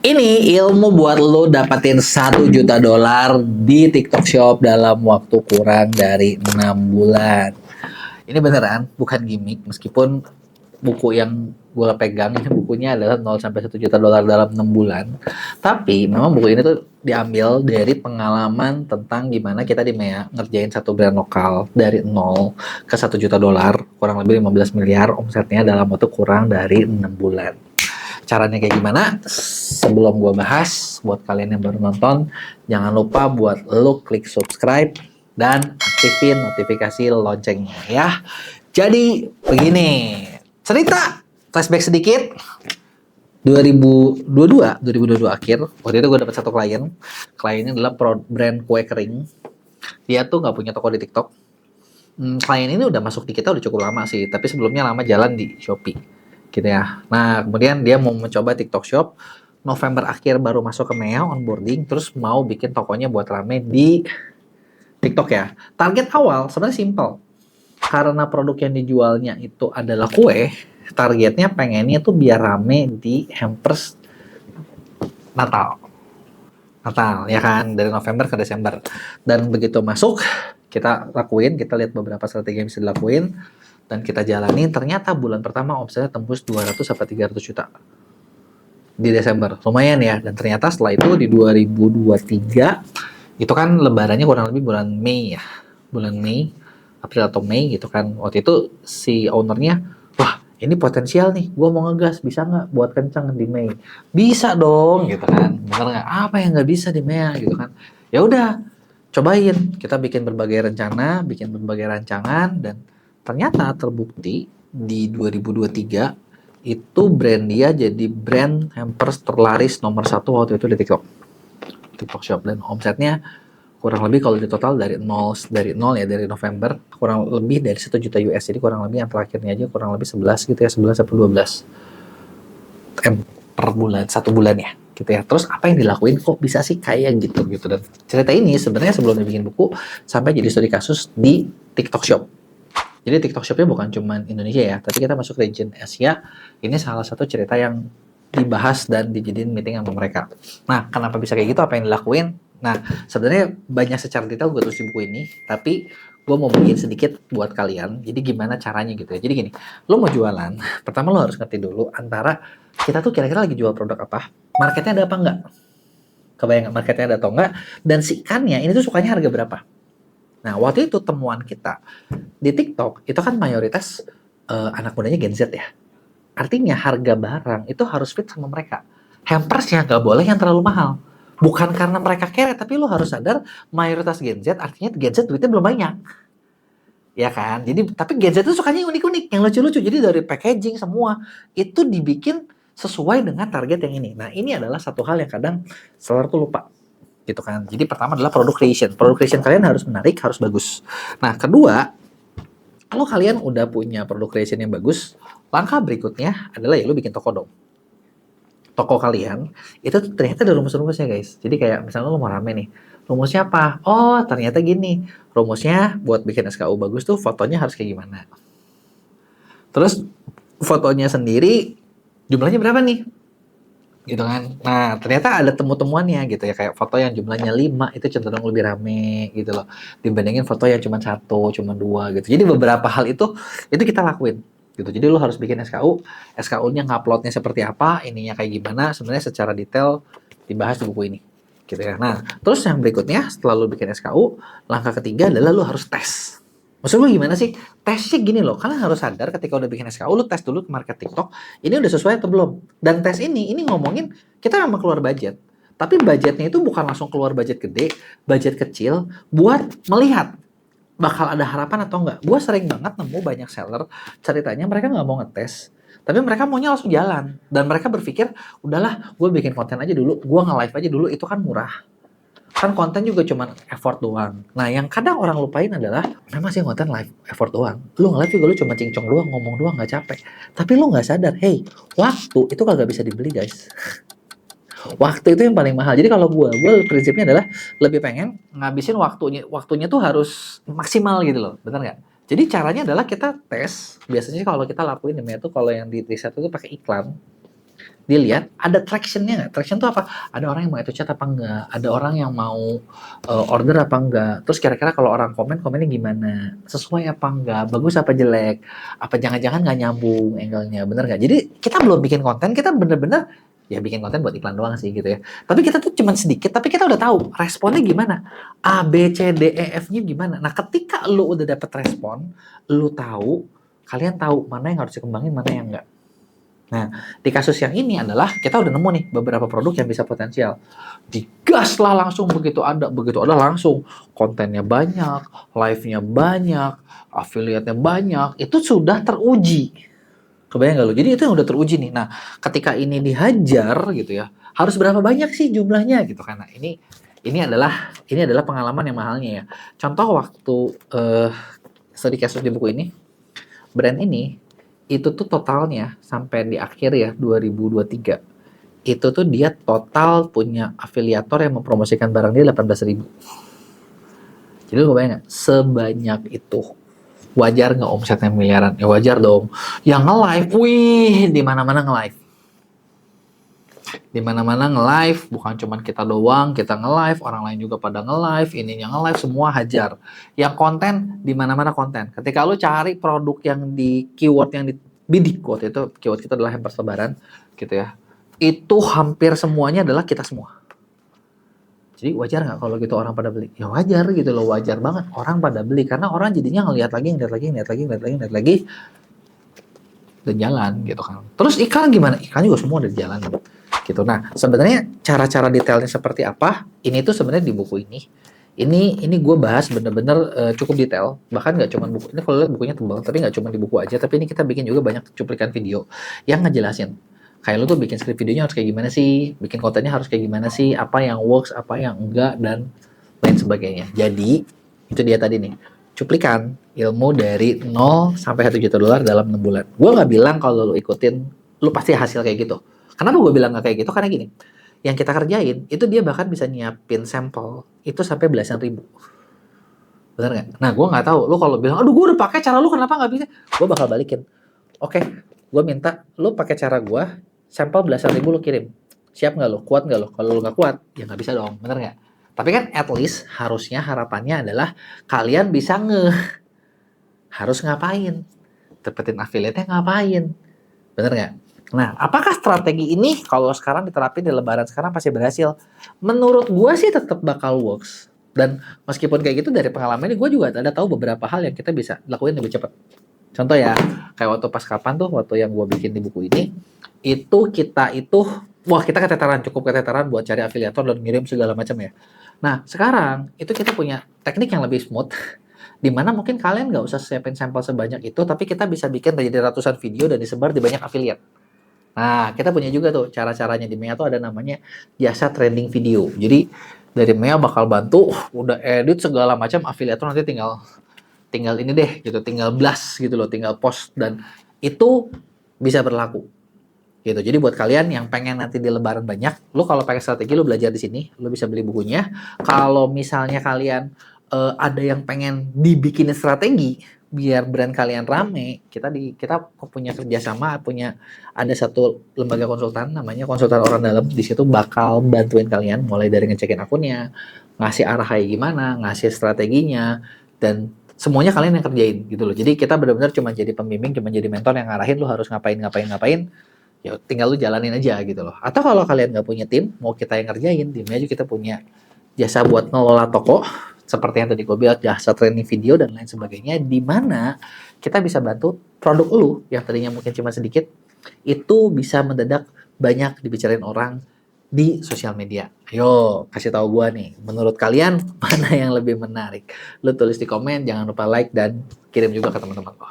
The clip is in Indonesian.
Ini ilmu buat lo dapetin $1 juta di TikTok Shop dalam waktu kurang dari 6 bulan. Ini beneran, bukan gimmick. Meskipun buku yang gue pegang ini bukunya adalah 0 sampai $1 juta dalam 6 bulan. Tapi memang buku ini tuh diambil dari pengalaman tentang gimana kita di MEA ngerjain satu brand lokal dari 0 ke $1 juta, kurang lebih 15 miliar omsetnya dalam waktu kurang dari 6 bulan. Caranya kayak gimana? Sebelum gue bahas, buat kalian yang baru nonton, jangan lupa buat lo klik subscribe dan aktifin notifikasi loncengnya ya. Jadi begini, cerita flashback sedikit. 2022 akhir, waktu itu gue dapat satu kliennya adalah brand kue kering. Dia tuh nggak punya toko di TikTok. Klien ini udah masuk di kita udah cukup lama sih, tapi sebelumnya lama jalan di Shopee gitu ya. Nah, kemudian dia mau mencoba TikTok Shop. November akhir baru masuk ke MEA onboarding, terus mau bikin tokonya buat rame di TikTok ya. Target awal sebenarnya simple. Karena produk yang dijualnya itu adalah kue, targetnya pengennya tuh biar rame di hampers Natal. Natal ya kan, dari November ke Desember. Dan begitu masuk, kita lakuin, kita lihat beberapa strategi yang bisa dilakuin dan kita jalani. Ternyata bulan pertama omsetnya tembus 200 sampai 300 juta di Desember. Lumayan ya. Dan ternyata setelah itu di 2023 itu kan lebarannya kurang lebih bulan Mei ya. Bulan Mei, April atau Mei gitu kan. Waktu itu si ownernya, wah ini potensial nih, gue mau ngegas, bisa nggak buat kencang di Mei? Bisa dong gitu kan. Bener nggak? Apa yang nggak bisa di Mei gitu kan? Ya udah, cobain. Kita bikin berbagai rencana, bikin berbagai rancangan, dan ternyata terbukti di 2023 itu brand dia jadi brand hampers terlaris nomor 1 waktu itu di TikTok Shop, dan omsetnya kurang lebih kalau di total dari nol ya, dari November kurang lebih dari 1 juta US. Jadi kurang lebih yang terakhirnya aja kurang lebih 11 gitu ya, 11 sampai 12 M per bulan, satu bulan ya gitu ya. Terus apa yang dilakuin kok bisa sih kayak gitu. Dan cerita ini sebenarnya sebelum dibikin buku sampai jadi studi kasus di TikTok Shop. Jadi TikTok Shopnya bukan cuma Indonesia ya, tapi kita masuk region Asia. Ini salah satu cerita yang dibahas dan dijadiin meeting sama mereka. Nah, kenapa bisa kayak gitu? Apa yang dilakuin? Nah, sebenarnya banyak secara detail gue tulis di buku ini, tapi gue mau bikin sedikit buat kalian. Jadi gimana caranya gitu ya. Jadi gini, lo mau jualan, pertama lo harus ngerti dulu antara kita tuh kira-kira lagi jual produk apa, marketnya ada apa enggak? Kebayang nggak marketnya ada atau enggak? Dan si ikannya ini tuh sukanya harga berapa? Nah, waktu itu temuan kita di TikTok itu kan mayoritas anak mudanya Gen Z ya. Artinya harga barang itu harus fit sama mereka. Hampersnya nggak boleh yang terlalu mahal. Bukan karena mereka kere, tapi lo harus sadar mayoritas Gen Z, artinya Gen Z duitnya belum banyak. Ya kan? Jadi, tapi Gen Z itu sukanya yang unik-unik, yang lucu-lucu. Jadi dari packaging semua, itu dibikin sesuai dengan target yang ini. Nah, ini adalah satu hal yang kadang seller tuh lupa. Gitu kan. Jadi pertama adalah product creation. Product creation kalian harus menarik, harus bagus. Nah, kedua, kalau kalian udah punya product creation yang bagus, langkah berikutnya adalah ya lu bikin toko dong. Toko kalian itu ternyata ada rumus-rumusnya guys. Jadi kayak misalnya lu mau rame nih, rumusnya apa? Oh ternyata gini, rumusnya buat bikin SKU bagus tuh fotonya harus kayak gimana. Terus fotonya sendiri jumlahnya berapa nih? Gitu kan. Nah, ternyata ada temu-temuannya gitu ya, kayak foto yang jumlahnya 5 itu cenderung lebih rame gitu loh. Dibandingin foto yang cuma 1, cuma 2 gitu. Jadi beberapa hal itu kita lakuin gitu. Jadi lu harus bikin SKU, SKU-nya nguploadnya seperti apa, ininya kayak gimana, sebenarnya secara detail dibahas di buku ini. Gitu ya. Nah, terus yang berikutnya setelah lu bikin SKU, langkah ketiga adalah lu harus tes. Maksud lu gimana sih? Tesnya gini loh, kalian harus sadar ketika udah bikin SKU, lu tes dulu ke market TikTok, ini udah sesuai atau belum. Dan tes ini ngomongin, kita memang keluar budget. Tapi budgetnya itu bukan langsung keluar budget gede, budget kecil, buat melihat bakal ada harapan atau enggak. Gue sering banget nemu banyak seller, ceritanya mereka nggak mau ngetes, tapi mereka maunya langsung jalan. Dan mereka berpikir, udahlah gue bikin konten aja dulu, gue nge-live aja dulu, itu kan murah. Kan konten juga cuma effort doang. Nah, yang kadang orang lupain adalah memang sih konten live effort doang. Lu nge-live juga lu cuma cincong doang, ngomong doang, nggak capek. Tapi lu nggak sadar, hey, waktu itu kagak bisa dibeli guys. Waktu itu yang paling mahal. Jadi kalau gue prinsipnya adalah lebih pengen ngabisin waktunya tuh harus maksimal gitu loh, bener nggak? Jadi caranya adalah kita tes. Biasanya kalau kita lakuin ini tuh kalau yang di riset itu pakai iklan. dilihat ada traction-nya nggak? Traction itu apa? Ada orang yang mau itu chat apa enggak? Ada orang yang mau order apa enggak? Terus kira-kira kalau orang komennya gimana? Sesuai apa enggak? Bagus apa jelek? Apa jangan-jangan nggak nyambung angle-nya? Bener nggak? Jadi kita belum bikin konten, kita bener-bener ya bikin konten buat iklan doang sih gitu ya. Tapi kita tuh cuman sedikit, tapi kita udah tahu responnya gimana. A, B, C, D, E, F-nya gimana. Nah ketika lu udah dapet respon, lu tahu, kalian tahu mana yang harus dikembangin, mana yang enggak. Nah, di kasus yang ini adalah kita udah nemu nih beberapa produk yang bisa potensial. Digas lah langsung begitu ada langsung kontennya banyak, live-nya banyak, affiliate-nya banyak, itu sudah teruji. Kebayang gak lo? Jadi itu yang udah teruji nih. Nah, ketika ini dihajar gitu ya, harus berapa banyak sih jumlahnya gitu kan. Nah, ini adalah pengalaman yang mahalnya ya. Contoh waktu studi kasus di buku ini, brand ini itu tuh totalnya sampai di akhir ya 2023 itu tuh dia total punya afiliator yang mempromosikan barang dia 18.000. Jadi lo bayangin sebanyak itu. Wajar nggak omsetnya miliaran? Ya wajar dong. Yang nge-live, wih, di mana-mana nge-live. Di mana-mana nge-live, bukan cuma kita doang, kita nge-live, orang lain juga pada nge-live, ininya nge-live, semua hajar. Yang konten, di mana-mana konten. Ketika lo cari produk yang di keyword yang di bidik quote itu, keyword kita adalah hampers lebaran, gitu ya. Itu hampir semuanya adalah kita semua. Jadi wajar nggak kalau gitu orang pada beli? Ya wajar gitu loh, wajar banget orang pada beli karena orang jadinya ngelihat lagi dan jalan gitu kan. Terus iklan gimana? Iklan juga semua udah jalan gitu. Nah sebenarnya cara-cara detailnya seperti apa? Ini tuh sebenarnya di buku ini. Ini gue bahas bener-bener cukup detail. Bahkan nggak cuma buku ini, kalau lihat bukunya tebal, tapi nggak cuma di buku aja. Tapi ini kita bikin juga banyak cuplikan video yang ngejelasin. Kayak lu tuh bikin skrip videonya harus kayak gimana sih, bikin kontennya harus kayak gimana sih, apa yang works, apa yang enggak, dan lain sebagainya. Jadi, itu dia tadi nih, cuplikan ilmu dari 0 sampai 1 juta dolar dalam 6 bulan. Gue nggak bilang kalau lu ikutin, lu pasti hasil kayak gitu. Kenapa gue bilang nggak kayak gitu? Karena gini, yang kita kerjain, itu dia bahkan bisa nyiapin sampel, itu sampai belasan ribu. Bener nggak? Nah, gue nggak tahu, lu kalau bilang, aduh gue udah pakai cara lu, kenapa nggak bisa? Gue bakal balikin. Oke, gue minta lu pakai cara gue, sampel belasan ribu lu kirim. Siap nggak lo? Kuat nggak lo? Kalau lu nggak kuat, ya nggak bisa dong. Bener nggak? Tapi kan at least harusnya harapannya adalah kalian bisa harus ngapain? Dapetin affiliate-nya ngapain? Bener nggak? Nah, apakah strategi ini kalau sekarang diterapin di lebaran sekarang pasti berhasil? Menurut gue sih tetap bakal works. Dan meskipun kayak gitu dari pengalaman ini gue juga ada tahu beberapa hal yang kita bisa lakuin lebih cepat. Contoh ya, kayak waktu pas kapan tuh, waktu yang gue bikin di buku ini, kita keteteran, cukup keteteran buat cari afiliator dan ngirim segala macam ya. Nah, sekarang itu kita punya teknik yang lebih smooth, di mana mungkin kalian nggak usah siapin sampel sebanyak itu, tapi kita bisa bikin jadi ratusan video dan disebar di banyak affiliate. Nah, kita punya juga tuh cara-caranya di Mea tuh ada namanya jasa trending video. Jadi dari Mea bakal bantu, udah edit segala macam, afiliator nanti tinggal ini deh gitu, tinggal blast gitu loh, tinggal post, dan itu bisa berlaku gitu. Jadi buat kalian yang pengen nanti di lebaran banyak, lu kalau pakai strategi lu belajar di sini, lu bisa beli bukunya. Kalau misalnya kalian ada yang pengen dibikinin strategi biar brand kalian rame, kita punya kerjasama, ada satu lembaga konsultan namanya konsultan orang dalam. Di situ bakal bantuin kalian mulai dari ngecekin akunnya, ngasih arah kayak gimana, ngasih strateginya, dan semuanya kalian yang kerjain gitu loh. Jadi kita benar-benar cuma jadi pembimbing, cuma jadi mentor yang ngarahin lu harus ngapain, ya tinggal lu jalanin aja gitu loh. Atau kalau kalian nggak punya tim, mau kita yang ngerjain, di aja kita punya jasa buat ngelola toko, seperti yang tadi gue bilang, jasa training video dan lain sebagainya, di mana kita bisa bantu produk lu yang tadinya mungkin cuma sedikit, itu bisa mendadak banyak dibicarain orang di sosial media. Ayo, kasih tahu gue nih, menurut kalian mana yang lebih menarik? Lu tulis di komen, jangan lupa like dan kirim juga ke teman-teman lo.